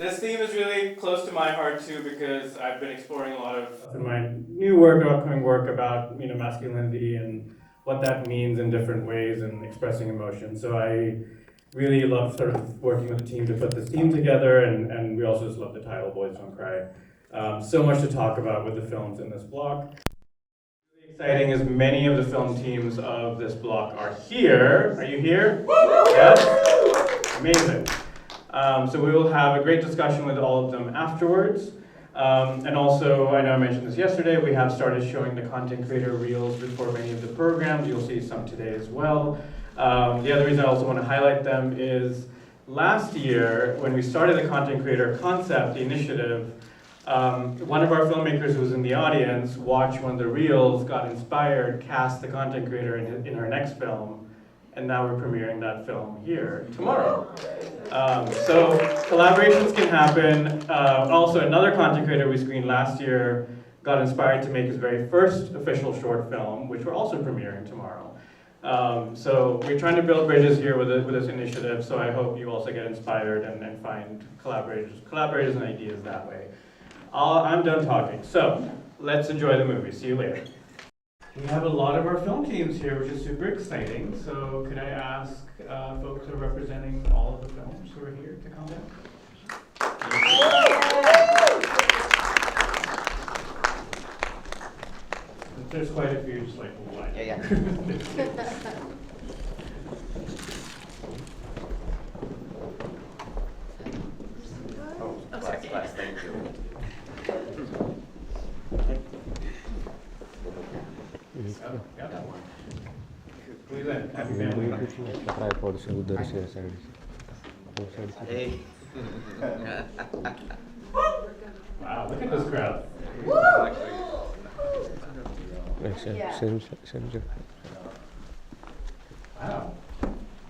This theme is really close to my heart too because I've been exploring a lot of in my new work or upcoming work about masculinity and what that means in different ways and expressing emotion. So I really love sort of working with the team to put this theme together, and we also just love the title, Boys Don't Cry. So much to talk about with the films in this block. Really exciting is many of the film teams of this block are here. Are you here? Yes? Amazing. So we will have a great discussion with all of them afterwards. And also, I know I mentioned this yesterday, we have started showing the content creator reels before many of the programs. You'll see some today as well. The other reason I also want to highlight them is last year, when we started the content creator concept, the initiative, one of our filmmakers who was in the audience watched one of the reels, got inspired, cast the content creator in her next film, and now we're premiering that film here tomorrow. So collaborations can happen. Also, another content creator we screened last year got inspired to make his very first official short film, which we're also premiering tomorrow. So we're trying to build bridges here with this initiative, so I hope you also get inspired and find collaborators and ideas that way. I'm done talking, so let's enjoy the movie. See you later. We have a lot of our film teams here, which is super exciting. So could I ask folks who are representing all of the films who are here to come down? There's quite a few, just like, what? Yeah. Bless, thank you. Oh, got that one. Please in. Happy family. Hey. Wow, look at this crowd. Wow.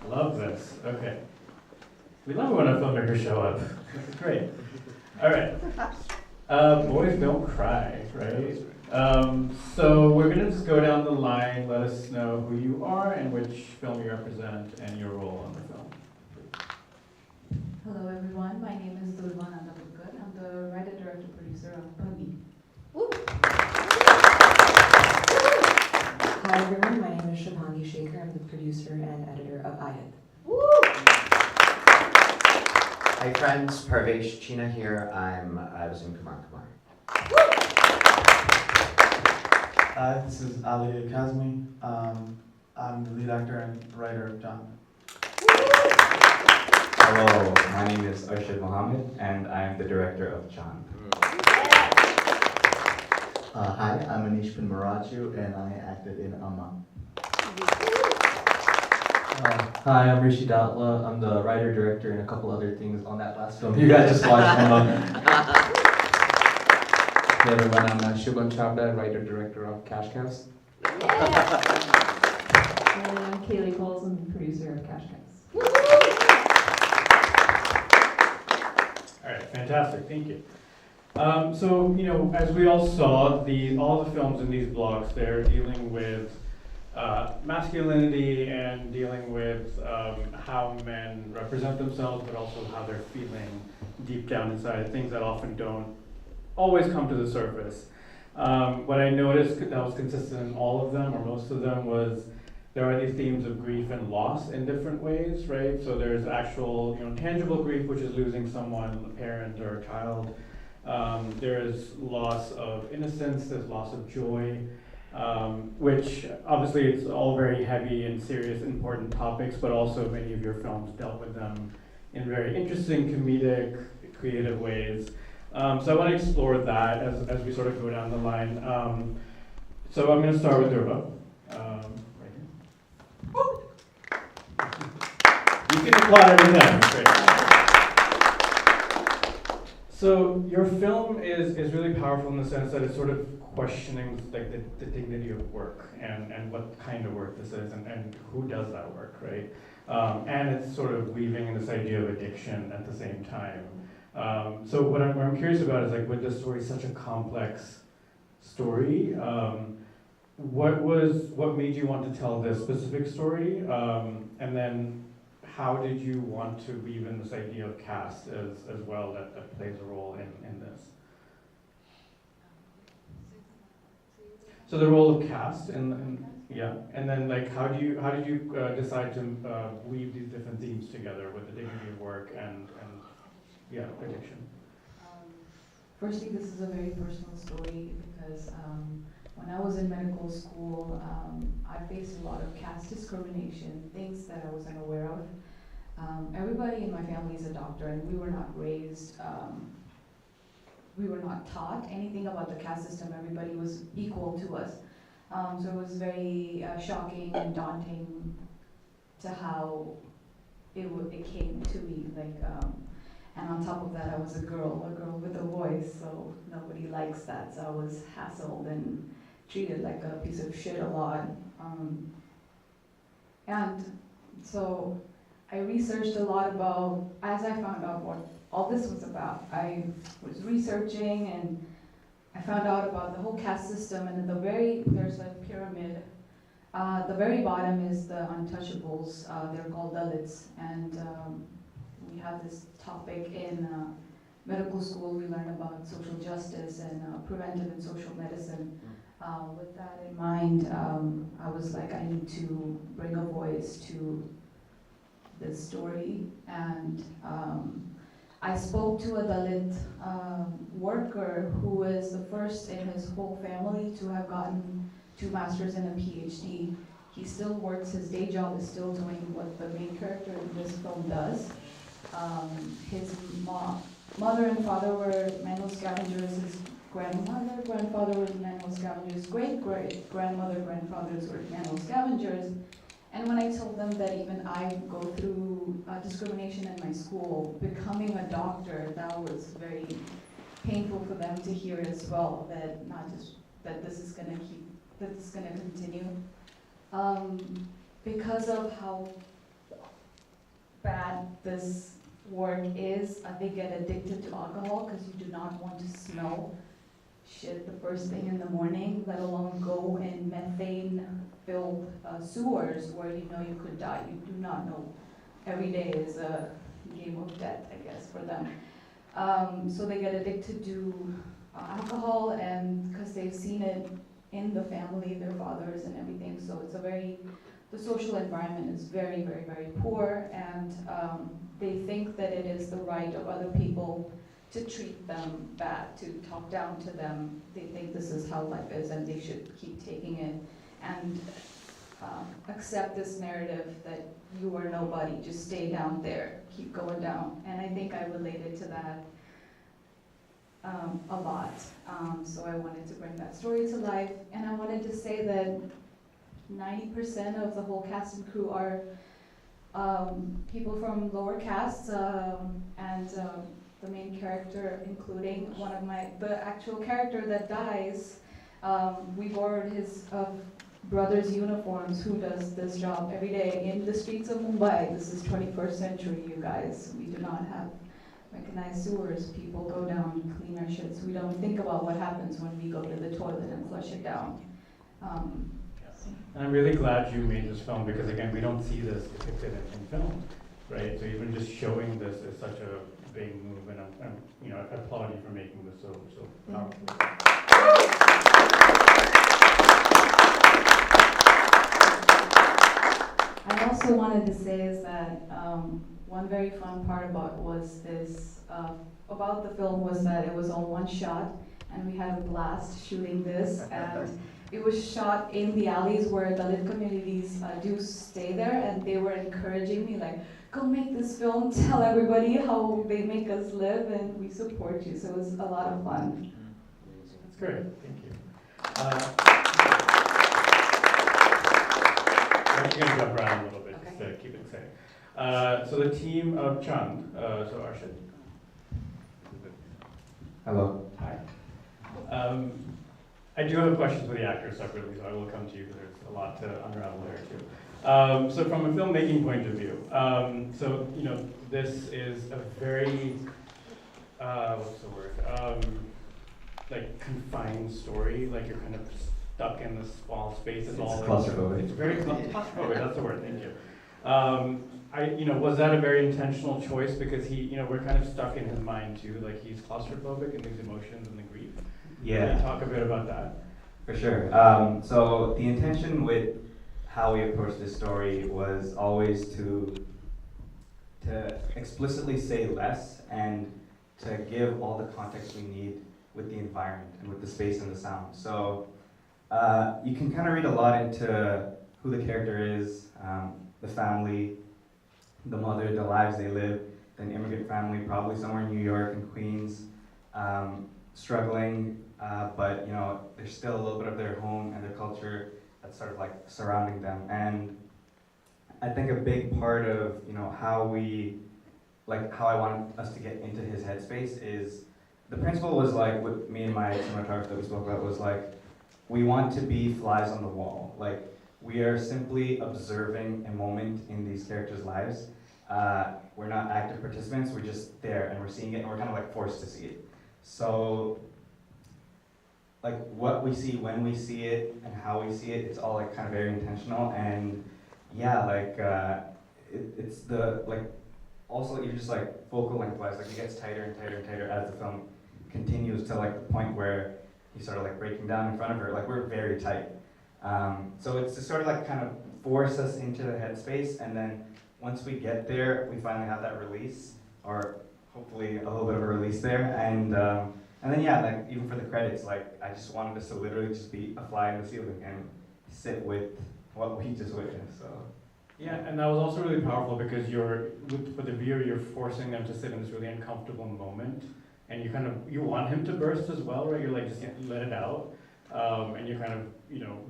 Love this. Okay. We love it when our filmmakers show up. This is great. All right. Boys don't cry, right? So we're going to just go down the line. Let us know who you are and which film you represent and your role in the film. Hello everyone, my name is Dulvan Andapurkar. I'm the writer, director, producer of Bhangi. Hi everyone, my name is Bhangi Shaker. I'm the producer and editor of Ayat. Hi friends, Parvesh China here. I was in Kumar Kumar. This is Ali Kazmi. I'm the lead actor and writer of John. Hello, my name is Arshad Mohammed, and I am the director of John. Hi, I'm Anish Pinmaraju, and I acted in Amma. Hi, I'm Rishi Datla. I'm the writer, director, and a couple other things on that last film you guys just watched. Hey everyone, I'm Shubham Chabda, writer, director of Cash Cows. And I'm Kaylee Coles, I'm the producer of Cash Cows. All right, fantastic. Thank you. So, as we all saw, all the films in these blocks, they're dealing with masculinity and dealing with how men represent themselves, but also how they're feeling deep down inside, things that often don't always come to the surface. What I noticed that was consistent in all of them, or most of them, was there are these themes of grief and loss in different ways, right? So there's actual, tangible grief, which is losing someone, a parent or a child. There's loss of innocence, there's loss of joy, which obviously it's all very heavy and serious, important topics, but also many of your films dealt with them in very interesting, comedic, creative ways. So I want to explore that as we sort of go down the line. So I'm going to start with Durva. Right here. You can applaud every time. Great. So your film is really powerful in the sense that it's sort of questioning like the dignity of work and what kind of work this is and who does that work, right? And it's sort of weaving in this idea of addiction at the same time. So what I'm curious about is like with this story, such a complex story, what made you want to tell this specific story? And then how did you want to weave in this idea of caste as well that plays a role in this? So the role of caste yeah, and then like how did you decide to weave these different themes together with the dignity of work and yeah, addiction? Firstly, this is a very personal story because when I was in medical school, I faced a lot of caste discrimination, things that I wasn't aware of. Everybody in my family is a doctor, and we were not raised, we were not taught anything about the caste system. Everybody was equal to us. So it was very shocking and daunting to how it came to me. And on top of that, I was a girl with a voice, so nobody likes that. So I was hassled and treated like a piece of shit a lot. And so I researched a lot about, as I found out what all this was about, I was researching and I found out about the whole caste system, and there's a pyramid. The very bottom is the untouchables. They're called Dalits, and we have this topic in medical school. We learn about social justice and preventive and social medicine. With that in mind, I was like, I need to bring a voice to this story, and I spoke to a Dalit worker who is the first in his whole family to have gotten 2 masters and a PhD. He still works, his day job is still doing what the main character in this film does. His mother and father were manual scavengers, his grandfather was manual scavengers, great-grandmother, grandfathers were manual scavengers. And when I told them that even I go through discrimination in my school, becoming a doctor, that was very painful for them to hear as well, that not just that this is gonna continue. Because of how bad this work is, they get addicted to alcohol because you do not want to smell shit the first thing in the morning, let alone go in methane-filled sewers where you know you could die. You do not know. Every day is a game of death, I guess, for them. So they get addicted to alcohol, and because they've seen it in the family, their fathers and everything. So it's the social environment is very, very, very poor, and they think that it is the right of other people to treat them bad, to talk down to them. They think this is how life is and they should keep taking it and accept this narrative that you are nobody, just stay down there, keep going down. And I think I related to that a lot. So I wanted to bring that story to life, and I wanted to say that 90% of the whole cast and crew are people from lower castes, and the main character, including the actual character that dies, we borrowed his brother's uniforms, who does this job every day in the streets of Mumbai. This is 21st century, you guys. We do not have recognized sewers. People go down and clean our shit, so we don't think about what happens when we go to the toilet and flush it down. And I'm really glad you made this film because, again, we don't see this depicted in film, right? So even just showing this is such a big move, and I applaud you for making this so powerful. I also wanted to say is that one very fun part about the film was that it was all one shot, and we had a blast shooting this, and it was shot in the alleys where Dalit communities do stay there, and they were encouraging me like, go make this film, tell everybody how they make us live, and we support you. So it was a lot of fun. That's great, thank you. I'm actually going to jump around a little bit just to keep it exciting. So the team of Chand, so Arshad. Hello. Hi. I do have questions for the actors separately, so I will come to you because there's a lot to unravel there too. So from a filmmaking point of view, this is a very, what's the word? Like confined story. Like you're kind of stuck in this small space. It's all claustrophobic. It's very claustrophobic. That's the word. Thank you. Was that a very intentional choice? Because we're kind of stuck in his mind too. Like he's claustrophobic in these emotions and the grief. Yeah. Can you talk a bit about that? For sure. So the intention with how we approached this story was always to explicitly say less and to give all the context we need with the environment and with the space and the sound. So you can kind of read a lot into who the character is, the family, the mother, the lives they live, an immigrant family, probably somewhere in New York and Queens, struggling, but there's still a little bit of their home and their culture that's sort of like surrounding them. And I think a big part of how I want us to get into his headspace is the principle was like with me and my cinematographer that we spoke about was like we want to be flies on the wall. Like we are simply observing a moment in these characters' lives. We're not active participants. We're just there and we're seeing it and we're kind of like forced to see it. So like what we see when we see it and how we see it, it's all like kind of very intentional. And yeah, like it's the like also you're just like focal length wise, like it gets tighter and tighter and tighter as the film continues to like the point where he's sort of like breaking down in front of her. Like we're very tight. So it's to sort of like kind of force us into the headspace, and then once we get there, we finally have that release, or hopefully a little bit of a release there, and then yeah, like even for the credits, like I just wanted us to literally just be a fly in the ceiling and sit with what we just witnessed. So. Yeah, and that was also really powerful because for the viewer, you're forcing them to sit in this really uncomfortable moment, and you want him to burst as well, right? You're like, just let it out, and you're kind of,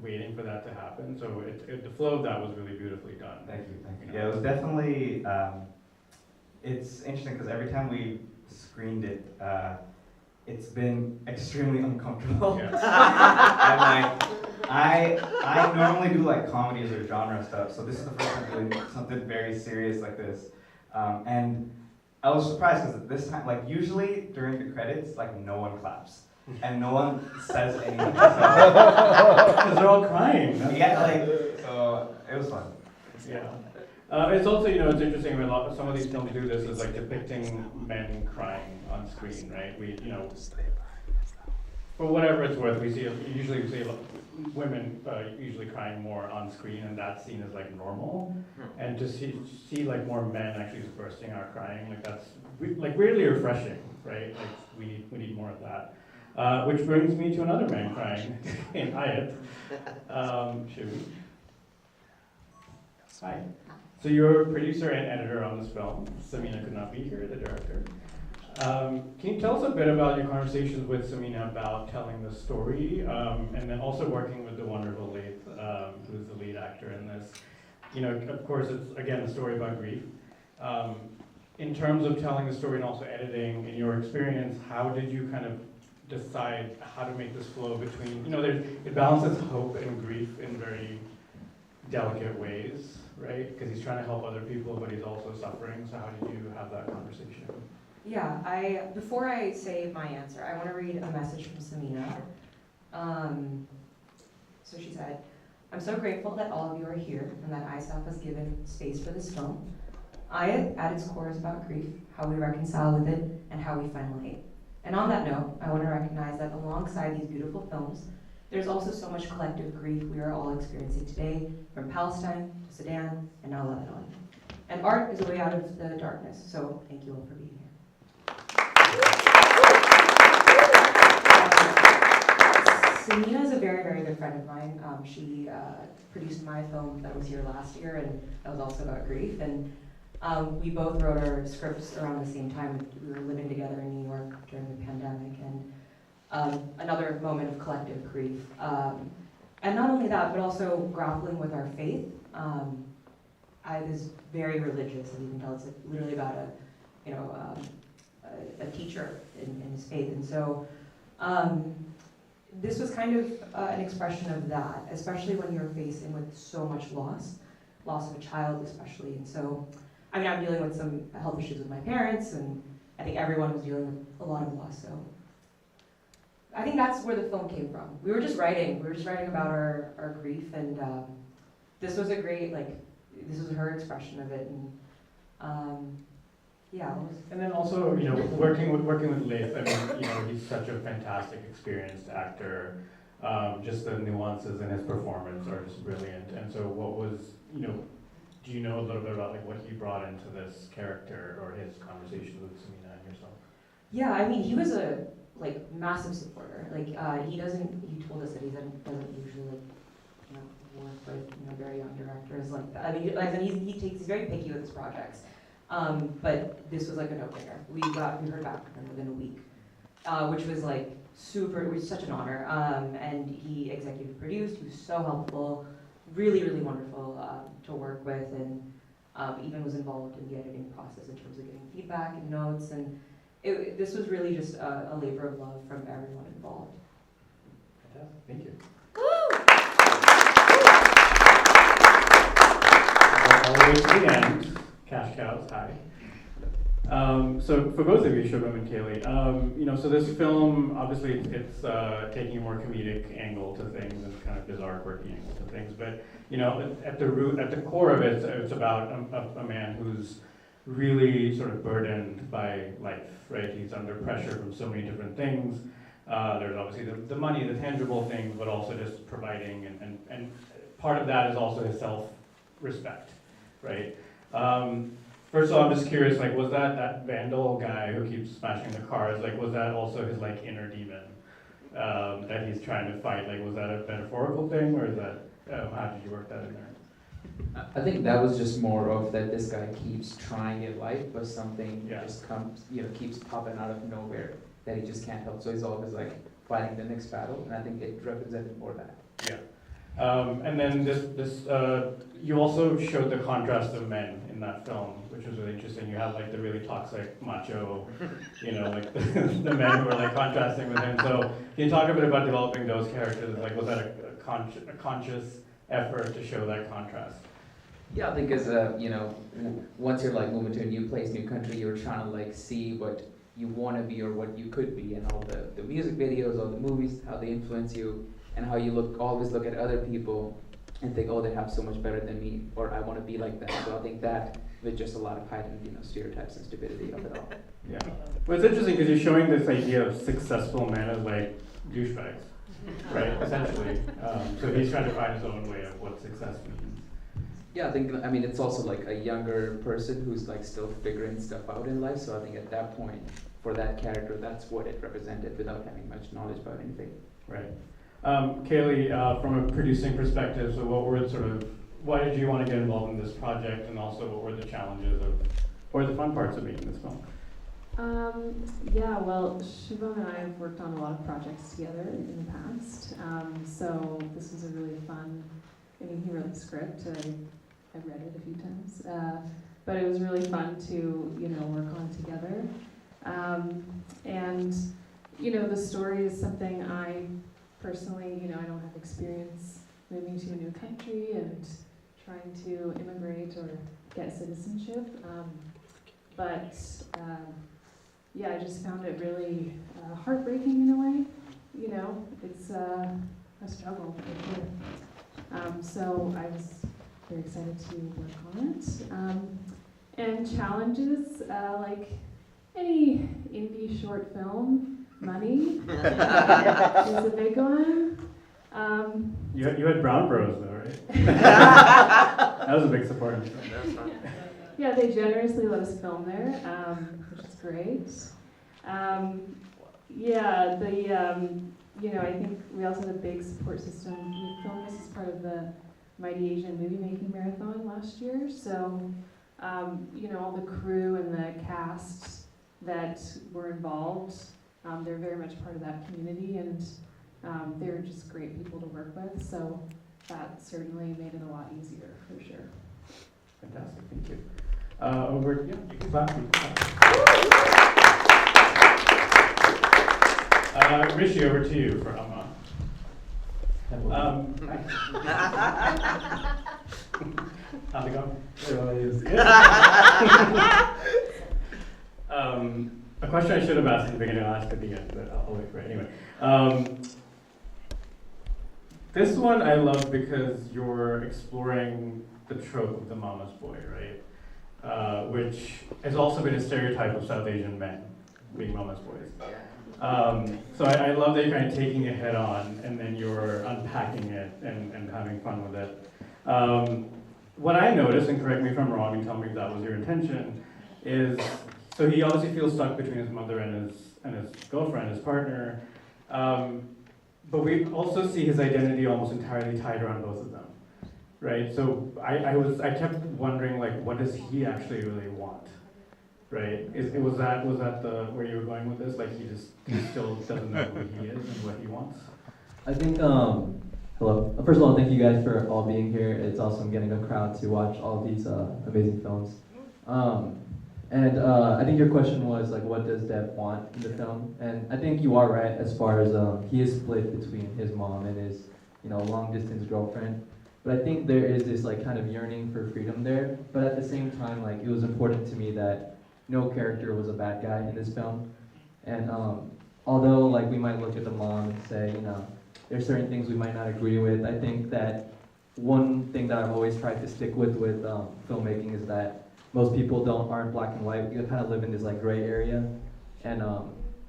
waiting for that to happen. So the flow of that was really beautifully done. Thank you. Yeah, it was definitely, it's interesting because every time we screened it, it's been extremely uncomfortable. Yes. And like, I normally do like comedies or genre stuff, so this is the first time doing something very serious like this. And I was surprised because this time, like usually during the credits, like no one claps. And no one says anything. Because they're all crying. Yeah, like, so it was fun. Yeah. It's also, it's interesting when some of these films do this is like depicting men crying on screen, right? For whatever it's worth, we see women usually crying more on screen, and that's seen as like normal. And to see like more men actually just bursting out crying, like that's weirdly refreshing, right? Like we need more of that. Which brings me to another man crying in Ayat. Should we? Hi. So you're a producer and editor on this film. Samina could not be here, the director. Can you tell us a bit about your conversations with Samina about telling the story, and then also working with the wonderful Leith, who's the lead actor in this? Of course, it's again a story about grief. In terms of telling the story and also editing, in your experience, how did you kind of decide how to make this flow between, it balances hope and grief in very delicate ways, right? Because he's trying to help other people, but he's also suffering. So how did you have that conversation? Yeah, before I say my answer, I want to read a message from Samina. So she said, "I'm so grateful that all of you are here and that ISAF has given space for this film. Ayat, at its core, is about grief, how we reconcile with it, and how we find light. And on that note, I want to recognize that alongside these beautiful films, there's also so much collective grief we are all experiencing today, from Palestine to Sudan and now Lebanon. And art is a way out of the darkness, so thank you all for being here." Samina is a very, very good friend of mine. She produced my film that was here last year, and that was also about grief. And we both wrote our scripts around the same time. We were living together in New York during the pandemic, and another moment of collective grief. And not only that, but also grappling with our faith. I was very religious, as you can tell. It's literally about a teacher in his faith, and so this was kind of an expression of that, especially when you're facing with so much loss of a child especially. And so, I'm dealing with some health issues with my parents, and I think everyone was dealing with a lot of loss. So I think that's where the film came from. We were just writing about our grief, and this was a great, this was her expression of it, and yeah. And then also, you know, working with Leif, I mean, you know, he's such a fantastic, experienced actor. Just the nuances in his performance are just brilliant. And so, what was, you know, do you know a little bit about like what he brought into this character or his conversation with Samina and yourself? Yeah, I mean, he was a like massive supporter. Like he told us that he doesn't usually like, you know, work with, you know, very young directors like that. I mean, like he's very picky with his projects. But this was like a no-brainer. We heard back from him within a week, which was like it was such an honor. And he executive produced. He was so helpful, really, really wonderful to work with, and even was involved in the editing process in terms of getting feedback and notes. And this was really just a labor of love from everyone involved. Fantastic. Thank you. All the way to the end. Cash cows, hi. So for both of you, Shubham and Kaylee, you know, so this film, obviously it's taking a more comedic angle to things and kind of bizarre, quirky angle to things, but, you know, at the core of it, it's about a man who's really sort of burdened by life, right? He's under pressure from so many different things. There's obviously the money, the tangible things, but also just providing, and part of that is also his self-respect, right? First of all, I'm just curious, like, was that vandal guy who keeps smashing the cars, like, was that also his, like, inner demon that he's trying to fight? Like, was that a metaphorical thing, or is that, how did you work that in there? I think that was just more of that this guy keeps trying in life, but something just comes, you know, keeps popping out of nowhere that he just can't help. So he's always, like, fighting the next battle, and I think it represented more that. Yeah. And then you also showed the contrast of men in that film, which was really interesting. You had like the really toxic macho, you know, like the men who were like contrasting with him. So can you talk a bit about developing those characters? Like, was that a conscious effort to show that contrast? Yeah, I think as you know, once you're like moving to a new place, new country, you're trying to like see what you want to be or what you could be, and all the music videos, all the movies, how they influence you. And how you always look at other people and think, oh, they have so much better than me, or I want to be like that. So I think that with just a lot of heightened, you know, stereotypes and stupidity of it all. Yeah. Well, it's interesting because you're showing this idea of successful men as like douchebags, right? Essentially. So he's trying to find his own way of what success means. Yeah, I mean, it's also like a younger person who's like still figuring stuff out in life. So I think at that point, for that character, that's what it represented without having much knowledge about anything. Right. Kaylee, from a producing perspective, so why did you want to get involved in this project, and also what were the challenges or the fun parts of making this film? Yeah, well, Shubham and I have worked on a lot of projects together in the past, so this was a really fun, I mean, he wrote the script, I've read it a few times, but it was really fun to, you know, work on together, and, you know, the story is something I personally, you know, I don't have experience moving to a new country and trying to immigrate or get citizenship. Yeah, I just found it really heartbreaking in a way. You know, it's a struggle for sure. So I was very excited to work on it. And challenges, like any indie short film, money is a big one. You had Brown Bros though, right? That was a big support. Yeah, they generously let us film there, which is great. You know, I think we also had a big support system. We filmed this as part of the Mighty Asian Movie Making Marathon last year, so you know, all the crew and the cast that were involved, they're very much part of that community, and they're just great people to work with, so that certainly made it a lot easier, for sure. Fantastic, thank you. You can clap. Rishi, over to you for Amma. How's it going? A question I should have asked at the beginning, I'll ask at the end, but I'll wait for it anyway. This one I love because you're exploring the trope of the mama's boy, right? Which has also been a stereotype of South Asian men, being mama's boys. So I love that you're kind of taking it head on, and then you're unpacking it and having fun with it. What I noticed, and correct me if I'm wrong and tell me if that was your intention, is so he obviously feels stuck between his mother and his girlfriend, his partner. But we also see his identity almost entirely tied around both of them, right? So I kept wondering, like, what does he actually really want, right? Was that where you were going with this? Like, he still doesn't know who he is and what he wants. I think, hello. First of all, thank you guys for all being here. It's awesome getting a crowd to watch all these amazing films. I think your question was, like, what does Dev want in the film? And I think you are right as far as he is split between his mom and his, long-distance girlfriend. But I think there is this, like, kind of yearning for freedom there. But at the same time, like, it was important to me that no character was a bad guy in this film. And although, like, we might look at the mom and say, there's certain things we might not agree with, I think that one thing that I've always tried to stick with filmmaking is that most people aren't black and white. You kind of live in this, like, gray area. And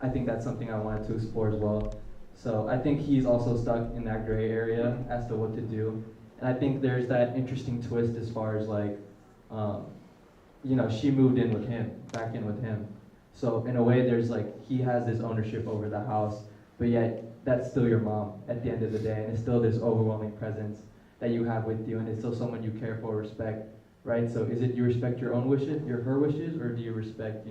I think that's something I wanted to explore as well. So I think he's also stuck in that gray area as to what to do. And I think there's that interesting twist as far as, like, she moved in with him, back in with him. So in a way, there's, like, he has this ownership over the house, but yet that's still your mom at the end of the day, and it's still this overwhelming presence that you have with you, and it's still someone you care for, respect, right? So is it you respect your own wishes, her wishes, or do you respect,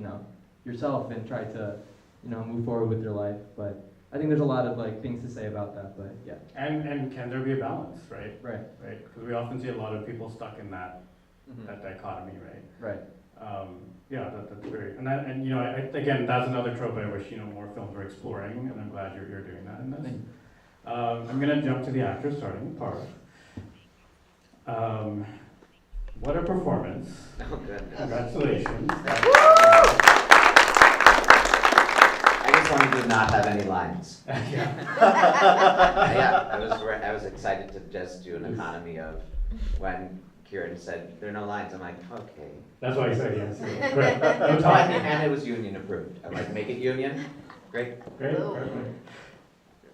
yourself and try to, move forward with your life? But I think there's a lot of, like, things to say about that, but yeah. And can there be a balance, right? Right. Right, because we often see a lot of people stuck in that dichotomy, right? Right. Yeah, that's great. And again, that's another trope I wish more films were exploring, and I'm glad you're doing that in this. I'm gonna jump to the actors, starting with Parv. What a performance! Oh, goodness. Congratulations. I just wanted to not have any lines. Yeah. I was excited to just do an economy of when Kieran said there are no lines. I'm like, okay. That's why I said yes. Great. No Oh, time. and it was union approved. I'm like, make it union. Great. Great. Perfect.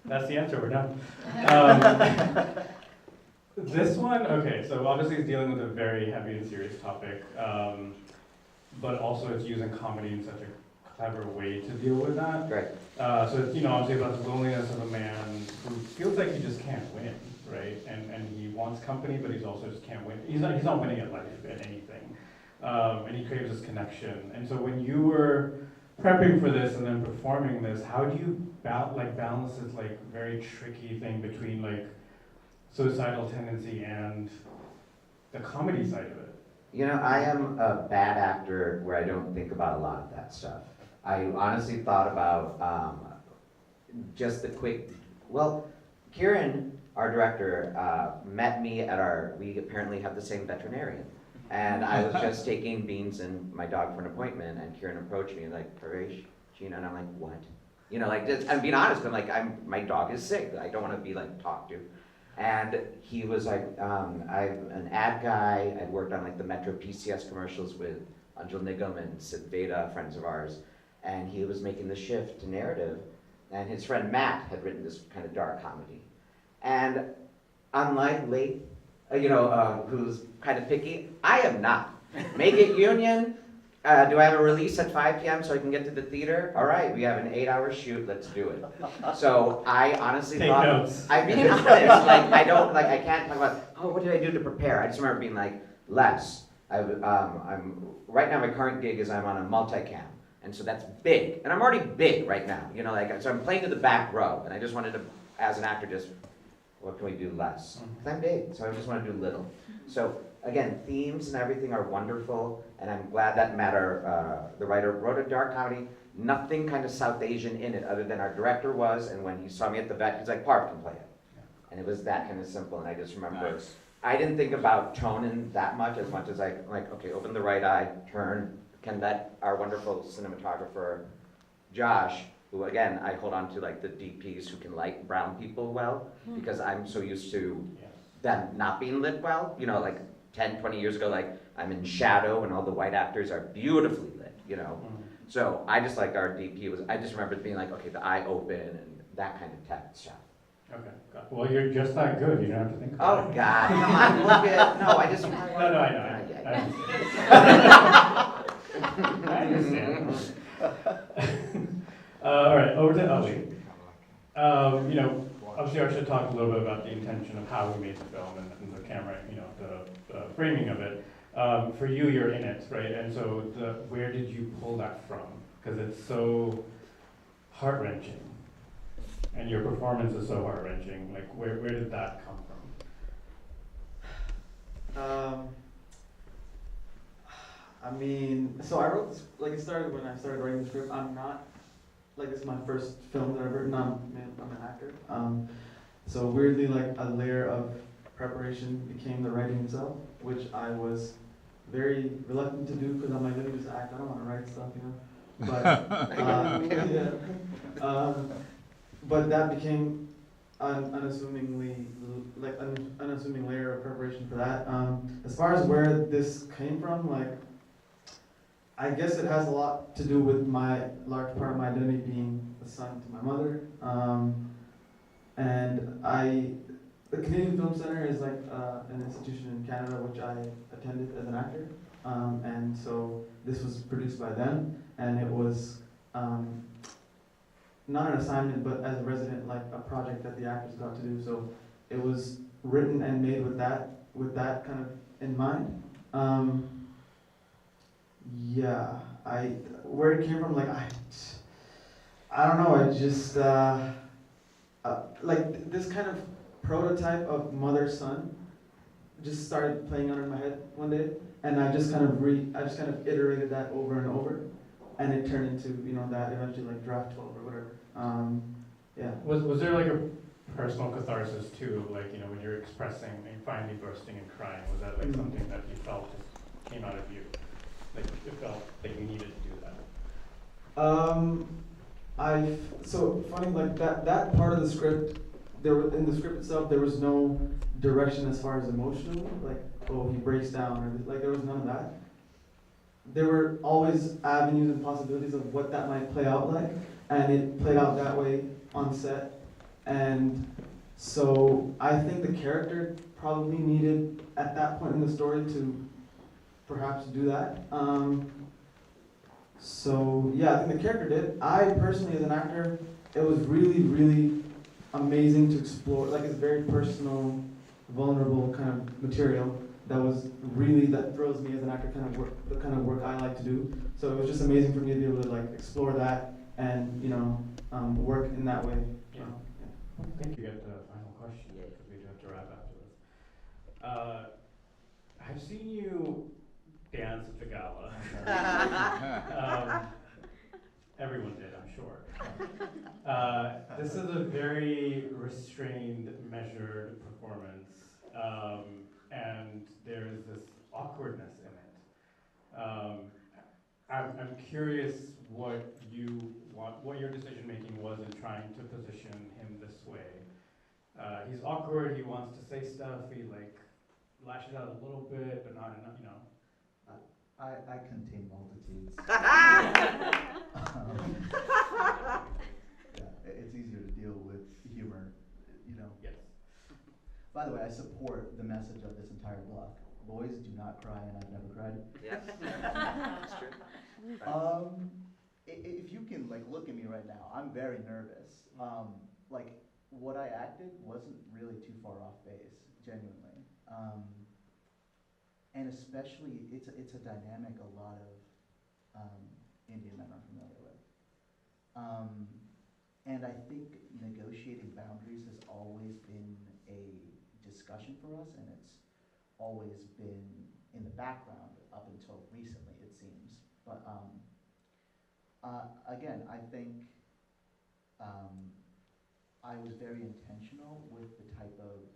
That's the answer. We're done. This one, okay. So obviously, it's dealing with a very heavy and serious topic, but also it's using comedy in such a clever way to deal with that. Great. So it's obviously about the loneliness of a man who feels like he just can't win, right? And he wants company, but he's also just can't win. He's not winning at life at anything, and he craves this connection. And so when you were prepping for this and then performing this, how do you balance this, like, very tricky thing between, like, suicidal tendency and the comedy side of it? I am a bad actor where I don't think about a lot of that stuff. I honestly thought about just the quick, Kieran, our director, met me at we apparently have the same veterinarian. And I was just taking Beans and my dog for an appointment, and Kieran approached me like, Paresh, Gina, and I'm like, what? I'm being honest, I'm like, my dog is sick. I don't want to be, like, talked to. And he was like, I'm an ad guy. I'd worked on, like, the Metro PCS commercials with Anjal Nigam and Sid Veda, friends of ours. And he was making the shift to narrative. And his friend Matt had written this kind of dark comedy. And unlike Late, who's kind of picky, I am not. Make it union. Do I have a release at 5 p.m. so I can get to the theater? All right, we have an 8-hour shoot, let's do it. So I honestly thought, notes. I'm being honest, I can't talk about, what did I do to prepare? I just remember being like, less. I'm right now my current gig is I'm on a multicam, and so that's big, and I'm already big right now, so I'm playing to the back row, and I just wanted to, as an actor, just, what can we do less? Because I'm big, so I just want to do little. So again, themes and everything are wonderful, and I'm glad that the writer, wrote a dark comedy. Nothing kind of South Asian in it other than our director was, and when he saw me at the vet, he's like, Parv can play it. And it was that kind of simple, and I just remember, I didn't think about tone in that much as I, like, okay, open the right eye, turn, can that, our wonderful cinematographer, Josh, who again, I hold on to, like, the DPs who can light brown people well, because I'm so used to them not being lit well, 10, 20 years ago, like I'm in shadow and all the white actors are beautifully lit, you know. So I just like our DP was, I just remember being like, okay, the eye open and that kind of tech stuff. Okay, got it. Well, you're just that good, you don't have to think about Oh it. God, come on, look at, no, I just. No, I know. I understand. All right, over to Ali. You know, obviously I should talk a little bit about the intention of how we made the film and the camera, you know, the framing of it. For you, you're in it, right? And so where did you pull that from? Because it's so heart-wrenching. And your performance is so heart-wrenching. Like, where did that come from? I mean, so I wrote this, like it started when I started writing the script. I'm not, like this is my first film that I've written. I'm an actor. So weirdly, like a layer of preparation became the writing itself, which I was very reluctant to do because I'm like, let me just act. I don't want to write stuff, you know. But but that became unassuming layer of preparation for that. As far as where this came from, like, I guess it has a lot to do with my large part of my identity being a son to my mother. The Canadian Film Center is like an institution in Canada which I attended as an actor. And so this was produced by them, and it was not an assignment, but as a resident, like a project that the actors got to do. So it was written and made with that kind of in mind. Where it came from, like I don't know. I just like this kind of prototype of mother-son just started playing out in my head one day, and I just kind of iterated that over and over, and it turned into, you know, that eventually like draft 12 or whatever. Yeah. Was there like a personal catharsis too, like, you know, when you're expressing and finally bursting and crying? Was that like something that you felt just came out of you? Like you felt like you needed to do that? So funny, like that part of the script, in the script itself, there was no direction as far as emotionally, like, oh, he breaks down, or like there was none of that. There were always avenues and possibilities of what that might play out like, and it played out that way on set. And so I think the character probably needed, at that point in the story, to perhaps do that. So yeah, I think the character did. I personally, as an actor, it was really, really amazing to explore. Like, it's very personal, vulnerable kind of material that thrills me as an actor, the kind of work I like to do. So it was just amazing for me to be able to like explore that and, you know, work in that way. Yeah. I think you get the final question because we do have to wrap after this. I've seen you dance at the gala. Everyone did, I'm sure. This is a very restrained, measured performance, and there is this awkwardness in it. I'm curious what your decision making was in trying to position him this way. He's awkward. He wants to say stuff. He like lashes out a little bit, but not enough. You know. I contain multitudes. Yeah, it's easier to deal with humor, you know. Yes. By the way, I support the message of this entire block. Boys, do not cry, and I've never cried. Yes, that's true. If you can like look at me right now, I'm very nervous. Like what I acted wasn't really too far off base, genuinely. And especially, it's a dynamic a lot of Indian men are familiar with. And I think negotiating boundaries has always been a discussion for us, and it's always been in the background up until recently, it seems. But again, I think I was very intentional with the type of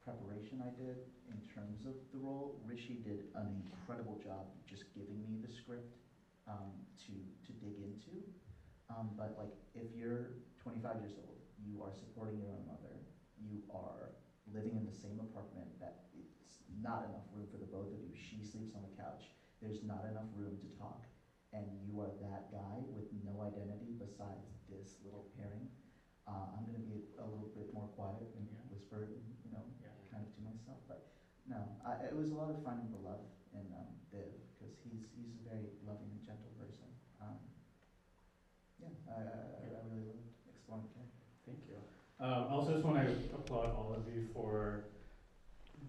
preparation I did in terms of the role. Rishi did an incredible job just giving me the script to dig into. But like, if you're 25 years old, you are supporting your own mother, you are living in the same apartment that it's not enough room for the both of you. She sleeps on the couch. There's not enough room to talk. And you are that guy with no identity besides this little pairing. I'm going to be a little bit more quiet and whisper, and, kind of to myself. But no, it was a lot of finding the love in Viv, because he's a very loving and gentle person. I really loved exploring the character. Thank you. I also just want to applaud all of you for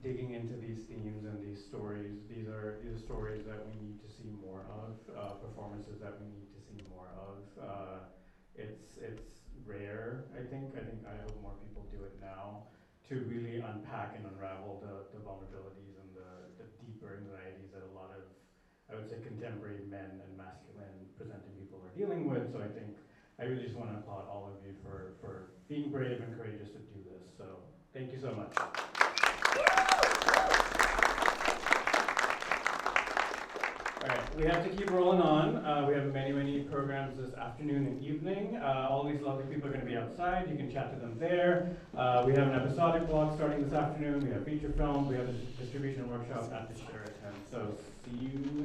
digging into these themes and these stories. These are stories that we need to see more of, performances that we need to see more of. It's rare, I think. I hope more people do it now, to really unpack and unravel the vulnerabilities and the deeper anxieties that a lot of, I would say, contemporary men and masculine presenting people are dealing with. So I really just want to applaud all of you for being brave and courageous to do this. So thank you so much. All right, we have to keep rolling on. We have many programs this afternoon and evening. All these lovely people are going to be outside. You can chat to them there. We have an episodic blog starting this afternoon. We have feature film. We have a distribution workshop at the Sheraton. So see you